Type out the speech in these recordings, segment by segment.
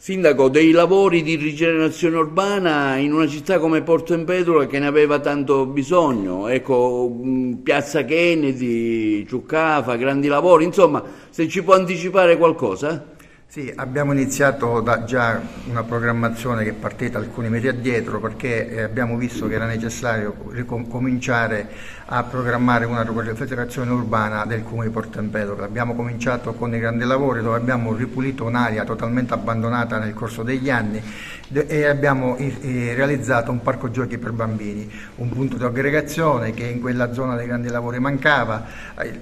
Sindaco, dei lavori di rigenerazione urbana in una città come Porto Empedocle che ne aveva tanto bisogno, ecco, Piazza Kennedy, Ciuccafa, grandi lavori, insomma, se ci può anticipare qualcosa? Sì, abbiamo iniziato da già una programmazione che è partita alcuni mesi addietro perché abbiamo visto che era necessario cominciare a programmare una federazione urbana del comune di Porto Empedocle. Abbiamo cominciato con i grandi lavori dove abbiamo ripulito un'area totalmente abbandonata nel corso degli anni e abbiamo realizzato un parco giochi per bambini, un punto di aggregazione che in quella zona dei grandi lavori mancava.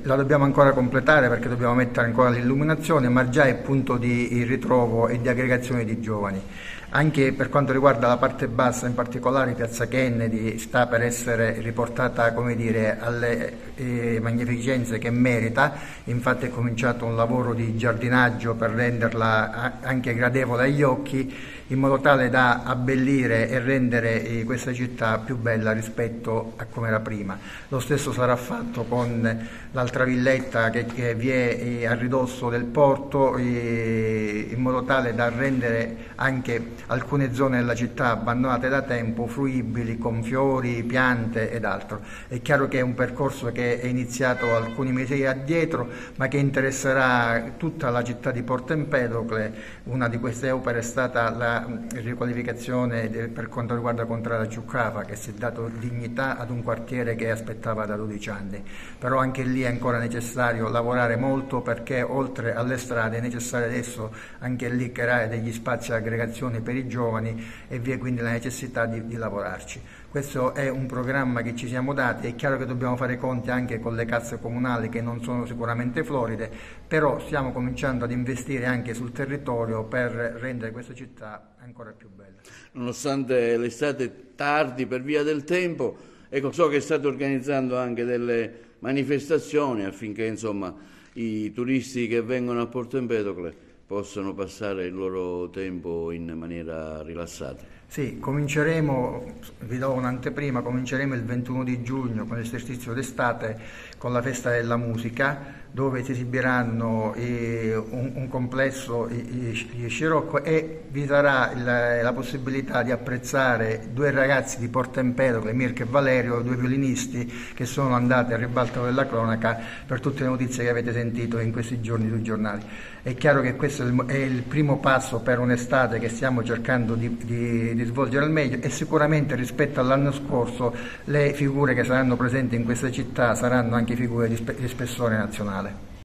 La dobbiamo ancora completare perché dobbiamo mettere ancora l'illuminazione, ma già è punto di ritrovo e di aggregazione di giovani. Anche per quanto riguarda la parte bassa, in particolare Piazza Kennedy, sta per essere riportata, come dire, alle magnificenze che merita. Infatti è cominciato un lavoro di giardinaggio per renderla anche gradevole agli occhi, in modo tale da abbellire e rendere questa città più bella rispetto a come era prima. Lo stesso sarà fatto con l'altra villetta che vi è a ridosso del porto, in modo tale da rendere anche alcune zone della città abbandonate da tempo fruibili con fiori, piante ed altro. È chiaro che è un percorso che è iniziato alcuni mesi addietro, ma che interesserà tutta la città di Porto Empedocle. Una di queste opere è stata la riqualificazione per quanto riguarda Contrada Ciuccafa, che si è dato dignità ad un quartiere che aspettava da 12 anni. Però anche lì è ancora necessario lavorare molto, perché oltre alle strade è necessario adesso anche lì creare degli spazi di aggregazione per i giovani e vi è quindi la necessità di lavorarci. Questo è un programma che ci siamo dati. È chiaro che dobbiamo fare i conti anche con le casse comunali che non sono sicuramente floride, però stiamo cominciando ad investire anche sul territorio per rendere questa città ancora più bella. Nonostante l'estate tardi per via del tempo, ecco, so che state organizzando anche delle manifestazioni affinché insomma i turisti che vengono a Porto Empedocle possano passare il loro tempo in maniera rilassata. Sì, cominceremo, vi do un'anteprima, cominceremo il 21 di giugno con l'esercizio d'estate con la festa della musica, dove si esibiranno un complesso di Scirocco e vi sarà la possibilità di apprezzare due ragazzi di Porto Empedocle, Mirko e Valerio, due violinisti che sono andati a ribalto della cronaca per tutte le notizie che avete sentito in questi giorni sui giornali. È chiaro che questo è il primo passo per un'estate che stiamo cercando di svolgere al meglio, e sicuramente rispetto all'anno scorso le figure che saranno presenti in questa città saranno anche figure di spessore nazionale.